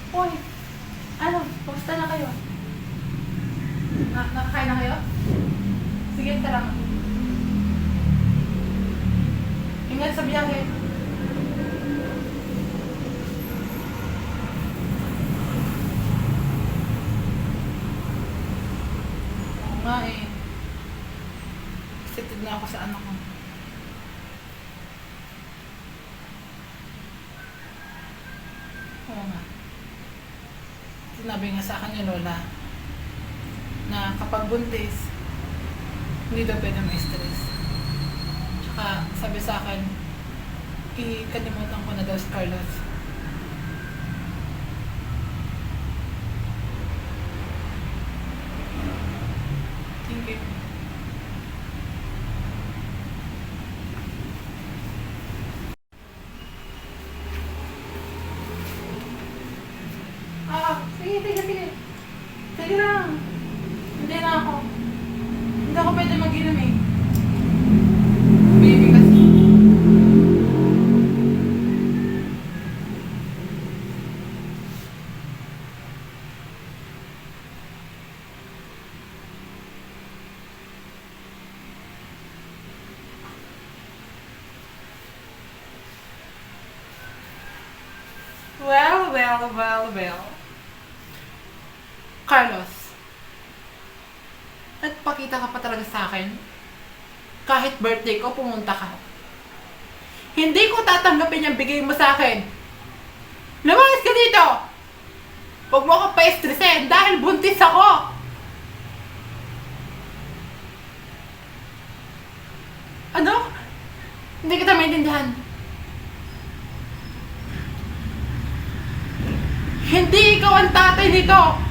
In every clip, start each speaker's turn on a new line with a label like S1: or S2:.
S1: Uy, ano? Kumusta na kayo? Nakakain na kayo? Sige, tara. Ingat sa biyahe. Oo nga eh. Excited na ako sa anak ko. Oo nga. Sinabi nga sa akin ni Lola na kapag buntis, hindi daw pwede ma-stress. Tsaka sabi sa akin, ikalimutan ko na daw si Carlos. Thank you. Sige. Sige lang. Hindi na ako. Hindi ako pwede mag-inom eh. Baby kasi. Well. Carlos, nagpakita ka pa talaga sa akin. Kahit birthday ko, pumunta ka. Hindi ko tatanggapin yung bigay mo sa akin. Lumayas ka dito! Huwag mo ako pa-stressin dahil buntis ako! Ano? Hindi kita maintindihan. Hindi ikaw ang tatay nito!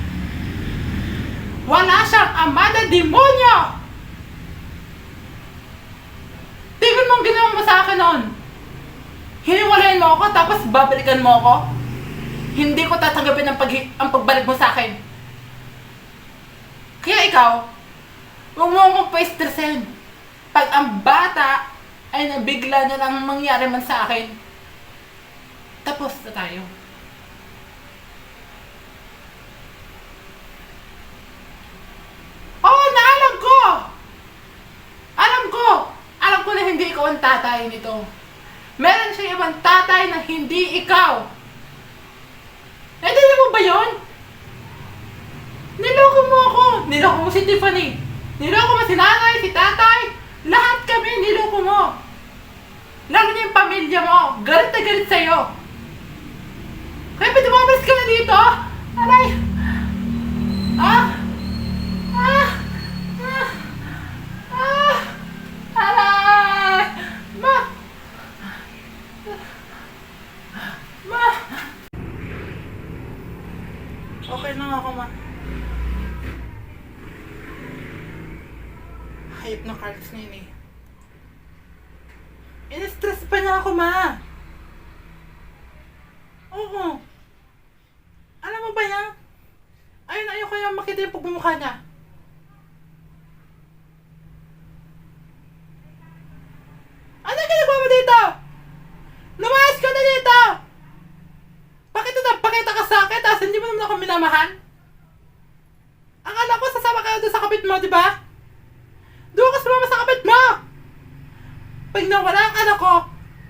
S1: Wala siyang ama na demonyo! Tingnan mo ang ginawa mo sa akin noon. Hiniwalayan mo ako tapos babalikan mo ako. Hindi ko tatanggapin ang pagbalik mo sa akin. Kaya ikaw, huwag mo akong pa-stressin. Pag ang bata ay nabigla na lang mangyari man sa akin, tapos na tayo. Oo, naalam ko! Alam ko na hindi ikaw ang tatay nito. Meron siya ibang tatay na hindi ikaw. Naintindihan mo ba yun? Niloko mo ako. Niloko mo si Tiffany. Niloko mo si nanay, si tatay. Lahat kami niloko mo. Lalo na yung pamilya mo. Galit na galit sa'yo. Kaya pwede umalis ka na dito? Aray! Aray! Ma! Okay lang ako, ma. Hayop na Carlos na yun eh. In-stress pa niya ako, ma. Oo. Alam mo ba yan? Ayaw ko yung makita yung pagmumukha niya. Ano ginagawa mo dito? Lumayas ka na dito! Pakita ka sa akin, tapos hindi mo naman ako minamahal? Akala ko sasama kayo doon sa kapit mo, di ba? Doon ka sumama sa kapit mo! Pag nawala ang anak ko,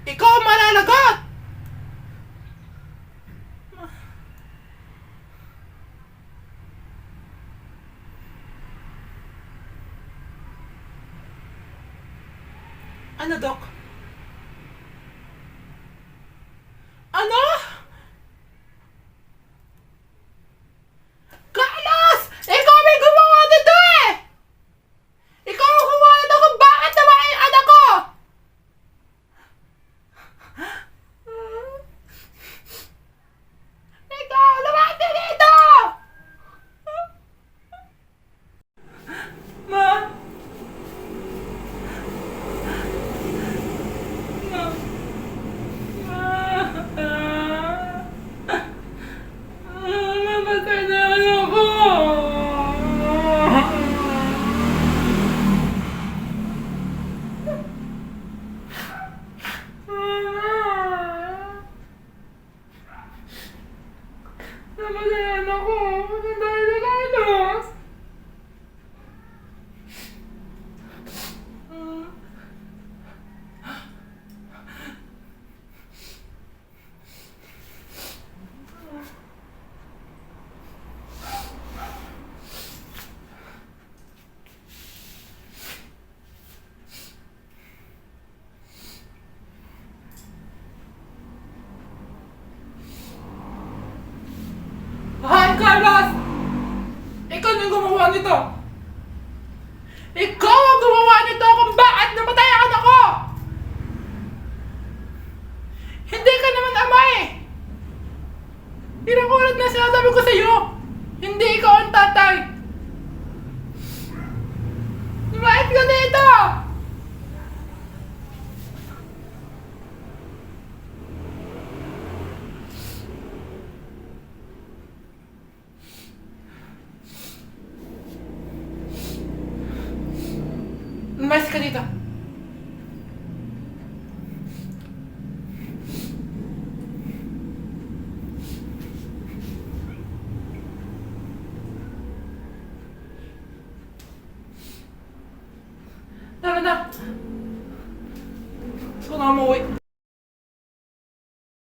S1: ikaw ang malalagot! Ano, Dok? Ano? Carlos! Ikaw may gumawa nito eh! Ikaw ang gumawa nito kung bakit naman yung anak ko! Ikaw! Lumaki dito! Ma? Namalayan ako. Ang dahil na lalas. Han Carlos! Ikaw na yung gumawa nito! Ikaw ang gumawa nito kung bakit namatay ang anak ko! Hindi ka naman ama eh! Ilang ulit na sinasabi ko sa'yo! Hindi ikaw ang tatay! Lumait ka dito! Lumayas ka dito! Tara na! Gusto ko na umuwi.